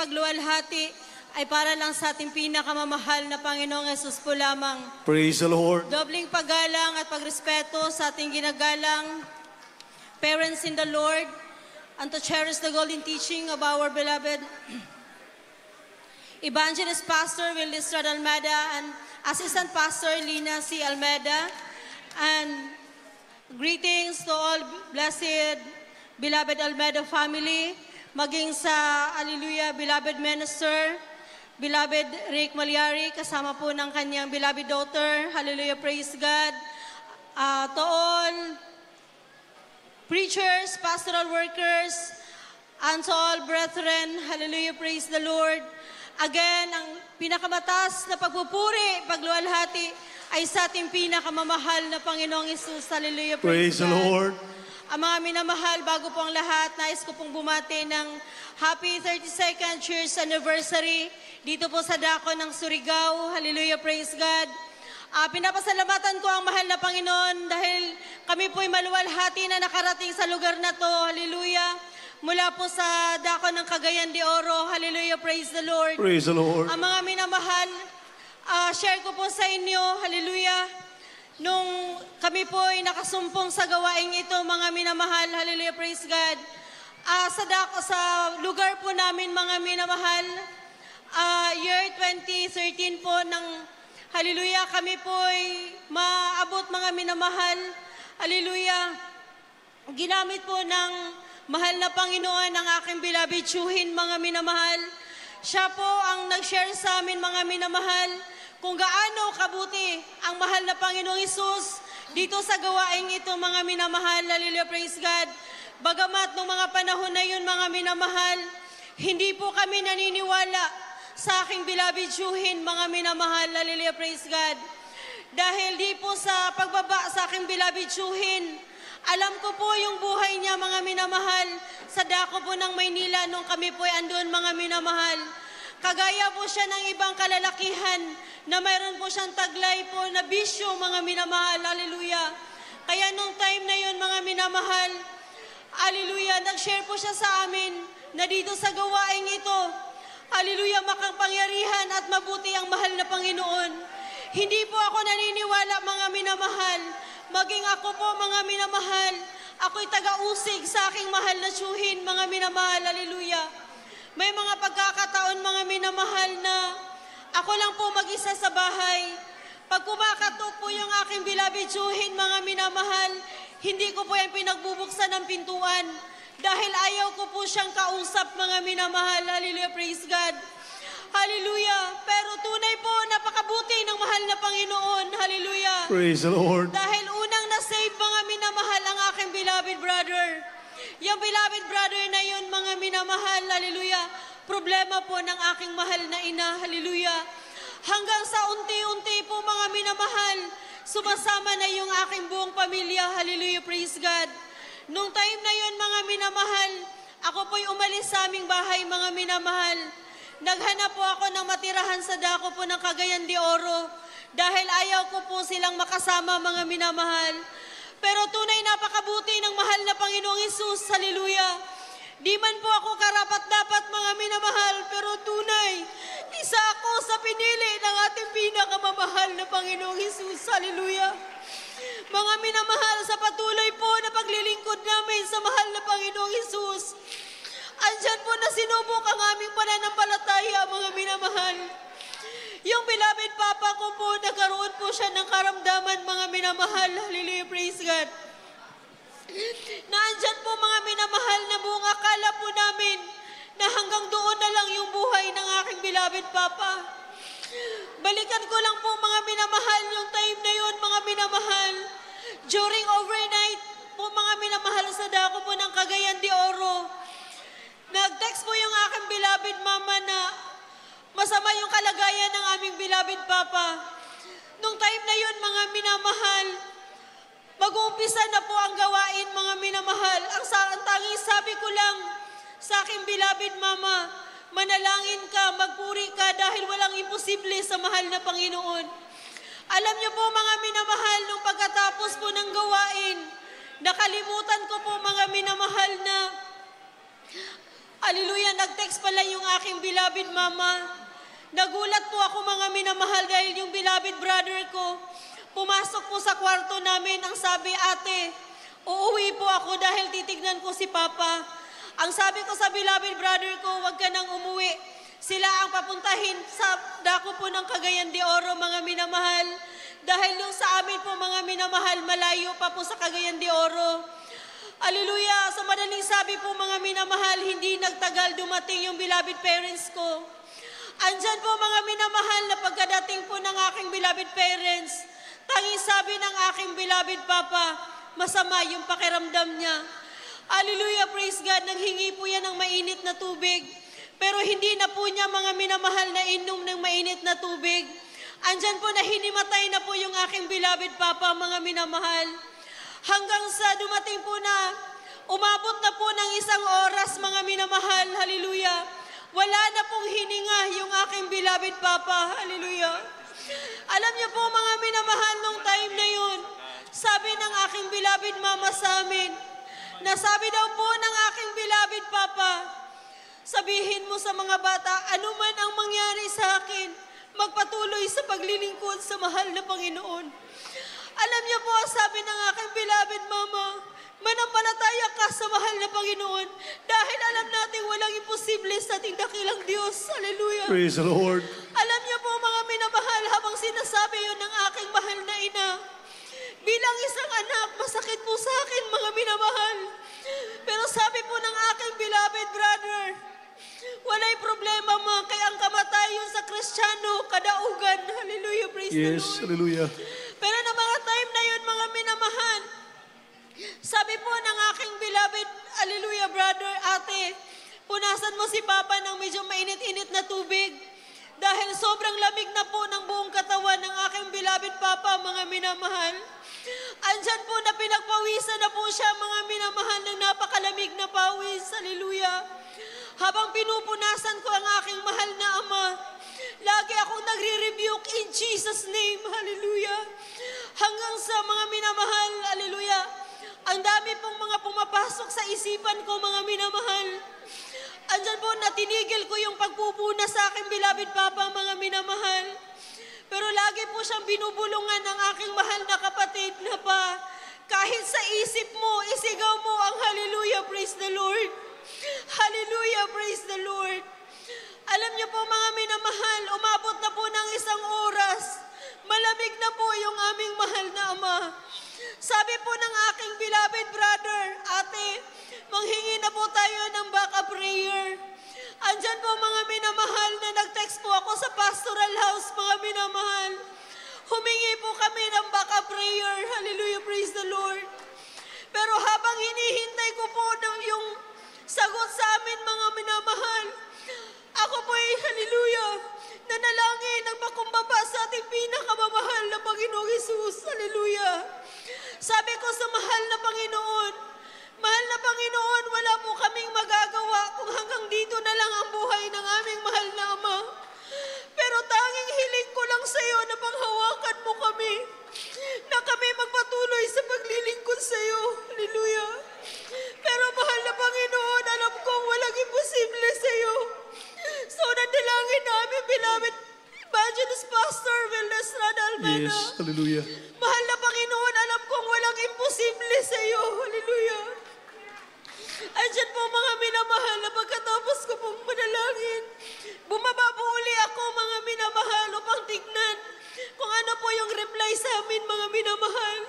pagluwalhati ay para lang sa ating pinakamamahal na Panginoong Hesus po lamang. Praise the Lord. Dobling paggalang at pagrespeto sa ating ginagalang parents in the Lord, and to cherish the golden teaching of our beloved Evangelist Pastor Will Estrada Almeida and Assistant Pastor Lina C. Almeida. And greetings to all blessed beloved Almeida family, maging sa Hallelujah beloved minister, beloved Rick Malyari, kasama po ng kanyang beloved daughter. Hallelujah, praise God. To all preachers, pastoral workers, and to all brethren, hallelujah, praise the Lord. Again, ang pinakamataas na pagpupuri, pagluwalhati, ay sa ating pinakamamahal na Panginoong Hesus. Hallelujah, praise the God. Lord. Ang mga minamahal, bago po ang lahat, nais ko pong bumati ng happy 32nd Church Anniversary dito po sa Dako ng Surigao. Hallelujah, praise God. Pinapasalamatan ko ang mahal na Panginoon dahil kami po'y maluwalhati na nakarating sa lugar na to. Hallelujah. Mula po sa Dako ng Cagayan de Oro. Hallelujah, praise the Lord. Praise the Lord. Ang mga minamahal, share ko po sa inyo, hallelujah, nung kami po ay nakasumpong sa gawaing ito, mga minamahal, hallelujah, praise God. Sa lugar po namin, mga minamahal, year 2013 po, ng hallelujah, kami po ay maabot, mga minamahal, hallelujah, ginamit po ng mahal na Panginoon ang aking beloved tiyuhin, mga minamahal. Siya po ang nag-share sa amin, mga minamahal, kung gaano kabuti ang mahal na Panginoong Hesus dito sa gawaing ito, mga minamahal. Hallelujah, praise God. Bagamat nung mga panahon na yun, mga minamahal, hindi po kami naniniwala sa aking beloved tiyuhin, mga minamahal. Hallelujah, praise God. Dahil di po sa pagbaba sa aking beloved tiyuhin, alam ko po yung buhay niya, mga minamahal, sa dako po ng Maynila nung kami po ay andun, mga minamahal. Kagaya po siya ng ibang kalalakihan na mayroon po siyang taglay po na bisyo, mga minamahal. Hallelujah. Kaya nung time na yun, mga minamahal, hallelujah, nag-share po siya sa amin na dito sa gawaing ito, hallelujah, makapangyarihan at mabuti ang mahal na Panginoon. Hindi po ako naniniwala, mga minamahal. Maging ako po, mga minamahal, ako'y taga-usig sa aking mahal na tiyuhin, mga minamahal. Hallelujah. May mga pagkakataon, mga minamahal, na ako lang po mag-isa sa bahay. Pag kumakatok po yung aking beloved tiyuhin, mga minamahal, hindi ko po yung pinagbubuksan ng pintuan dahil ayaw ko po siyang kausap, mga minamahal. Hallelujah, praise God. Hallelujah. Pero tunay po, napakabuti ng mahal na Panginoon. Hallelujah. Praise the Lord. Dahil unang na-save, mga minamahal, ang aking beloved brother. Yung beloved brother na yun, mga minamahal, hallelujah, problema po ng aking mahal na ina, hallelujah. Hanggang sa unti-unti po, mga minamahal, sumasama na yung aking buong pamilya, hallelujah, praise God. Nung time na yun, mga minamahal, ako po'y umalis sa aming bahay, mga minamahal. Naghanap po ako ng matirahan sa dako po ng Cagayan de Oro dahil ayaw ko po silang makasama, mga minamahal. Pero tunay napakabuti ng mahal na Panginoong Hesus, hallelujah. Di man po ako karapat-dapat, mga minamahal, pero tunay, isa ako sa pinili ng ating pinakamamahal na Panginoong Hesus, hallelujah. Mga minamahal, sa patuloy po na paglilingkod namin sa mahal na Panginoong Hesus, andyan po na sinubok ang aming pananampalataya, mga minamahal. Yung beloved Papa ko po, nagkaroon po siya ng karamdaman, mga minamahal. Hallelujah, praise God. Naandyan po, mga minamahal, na buong akala po namin na hanggang doon na lang yung buhay ng aking beloved Papa. Balikan ko lang po, mga minamahal, yung time na yun, mga minamahal. During overnight po, mga minamahal, sa dako po ng Cagayan de Oro, nag-text po yung aking beloved mama na masama yung kalagayan ng aming beloved Papa. Nung time na yun, mga minamahal, mag-uumpisa na po ang gawain, mga minamahal. Ang tanging sabi ko lang sa aking beloved mama, manalangin ka, magpuri ka dahil walang imposible sa mahal na Panginoon. Alam niyo po, mga minamahal, nung pagkatapos po ng gawain, nakalimutan ko po, mga minamahal, na Hallelujah, nag-text pala yung aking beloved mama. Nagulat po ako mga minamahal dahil yung beloved brother ko, pumasok po sa kwarto namin, ang sabi, ate, uuwi po ako dahil titignan ko si Papa. Ang sabi ko sa beloved brother ko, huwag ka nang umuwi. Sila ang papuntahin sa dako po ng Cagayan de Oro, mga minamahal. Dahil yung sa amin po, mga minamahal, malayo pa po sa Cagayan de Oro. Hallelujah! Sa madaling sabi po, mga minamahal, hindi nagtagal dumating yung beloved parents ko. Andyan po, mga minamahal, na pagkadating po ng aking beloved parents, tanging sabi ng aking beloved Papa, masama yung pakiramdam niya. Hallelujah, praise God, nanghingi po yan ng mainit na tubig. Pero hindi na po niya, mga minamahal, na inom ng mainit na tubig. Andyan po na hinimatay na po yung aking beloved Papa, mga minamahal. Hanggang sa dumating po na, umabot na po ng 1 oras, mga minamahal, hallelujah. Wala na pong hininga yung aking beloved Papa, hallelujah. Alam niyo po, mga minamahal, nung time na yun, sabi ng aking beloved mama sa amin, nasabi daw po ng aking beloved Papa, sabihin mo sa mga bata, anuman ang mangyari sa akin, magpatuloy sa paglilingkod sa mahal na Panginoon. Alam niyo po, sabi ng aking beloved mama, manampalataya ka sa mahal na Panginoon dahil alam natin walang imposible sa ating dakilang Diyos. Hallelujah. Praise the Lord. Alam niyo po, mga minamahal, habang sinasabi yun ng aking mahal na ina, bilang isang anak, masakit po sa akin, mga minamahal. Pero sabi po ng aking beloved brother, walay problema mo, kaya ang kamatayon sa Kristiyano, kadaugan. Hallelujah, praise the Lord. Yes, hallelujah. Pero na mga time na yun, mga minamahal, sabi po ng aking beloved, hallelujah, brother, ate, punasan mo si Papa ng medyo mainit-init na tubig dahil sobrang lamig na po ng buong katawan ng aking beloved Papa, mga minamahal. Andyan po na pinagpawisan na po siya, mga minamahal, ng napakalamig na pawis. Hallelujah. Habang pinupunasan ko ang aking mahal na Ama, lagi akong nagre-rebuke in Jesus' name. Hallelujah. Hanggang sa mga minamahal, hallelujah, ang dami pong mga pumapasok sa isipan ko, mga minamahal. Andyan po, natinigil ko yung pagpupuna sa aking beloved Papa, mga minamahal. Pero lagi po siyang binubulungan ng aking mahal na kapatid na pa, kahit sa isip mo, isigaw mo ang hallelujah, praise the Lord. Hallelujah, praise the Lord. Alam niyo po, mga minamahal, umabot na po ng 1 oras. Malamig na po yung aming mahal na Ama. Sabi po ng aking beloved brother, ate, manghingi na po tayo ng backup prayer. Andyan po, mga minamahal, na nag-text po ako sa pastoral house, mga minamahal. Humingi po kami ng backup prayer. Hallelujah, praise the Lord. Pero habang hinihintay ko po yung sagot sa amin, mga minamahal, ako po ay, hallelujah, nanalangin ang makumbaba sa ating pinakamamahal na Panginoong Hesus. Hallelujah. Sabi ko sa mahal na Panginoon, mahal na Panginoon, wala po kaming magagawa kung hanggang dito na lang ang buhay ng aming mahal na Ama. Pero tanging hiling ko lang sa iyo na panghawakan mo kami, na kami magpatuloy sa paglilingkod sa iyo. Hallelujah. Pero mahal na Panginoon, alam kong walang imposible sa iyo. So nadalangin namin, beloved Evangelist Pastor Wilder Estrada Almena. Yes, hallelujah. Mahal na Panginoon, alam kong walang imposible sa iyo. Hallelujah. Andyan po, mga minamahal, na pagkatapos ko pong manalangin, bumaba po uli ako, mga minamahal, upang tignan kung ano po yung reply sa amin, mga minamahal.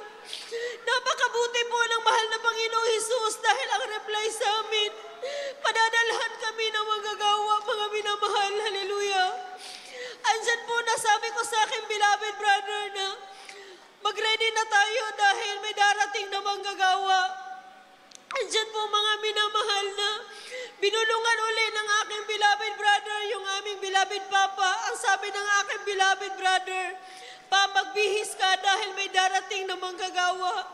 Napakabuti po ng mahal na Panginoong Hesus dahil ang reply sa amin, padadalhan kami ng manggagawa, mga minamahal. Hallelujah. Andyan po, nasabi ko sa aking beloved brother na mag-ready na tayo dahil may darating na manggagawa. Andyan po, mga minamahal, na binulungan uli ng aking beloved brother yung aming beloved Papa. Ang sabi ng aking beloved brother, pa, magbihis ka dahil may darating na manggagawa.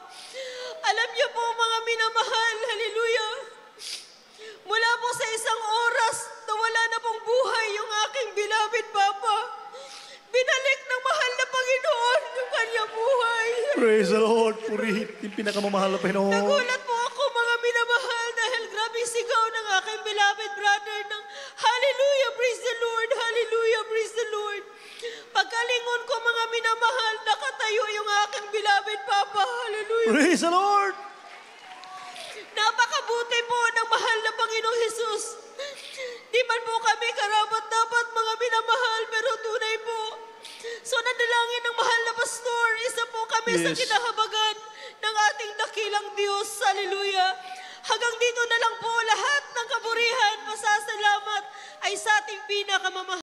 Alam niyo po, mga minamahal, hallelujah, mula po sa 1 oras na wala na pong buhay yung aking beloved Papa, binalik ng mahal na Panginoon yung kanyang buhay. Praise the Lord. Purihin yung pinakamamahal na Panginoon. Nagulat po ako, mga minamahal, dahil grabe sigaw ng aking beloved brother. Praise the Lord. Napakabuti po ng mahal na Panginoong Jesus. Di man po kami karapat-dapat mga minamahal, pero tunay po. So nadalangin ng mahal na pastor, isa po kami sa Yes. kinahabagan ng ating dakilang Diyos. Hallelujah. Hanggang dito na lang po lahat ng kaburihan, pasasalamat ay sa ating pinakamamahal.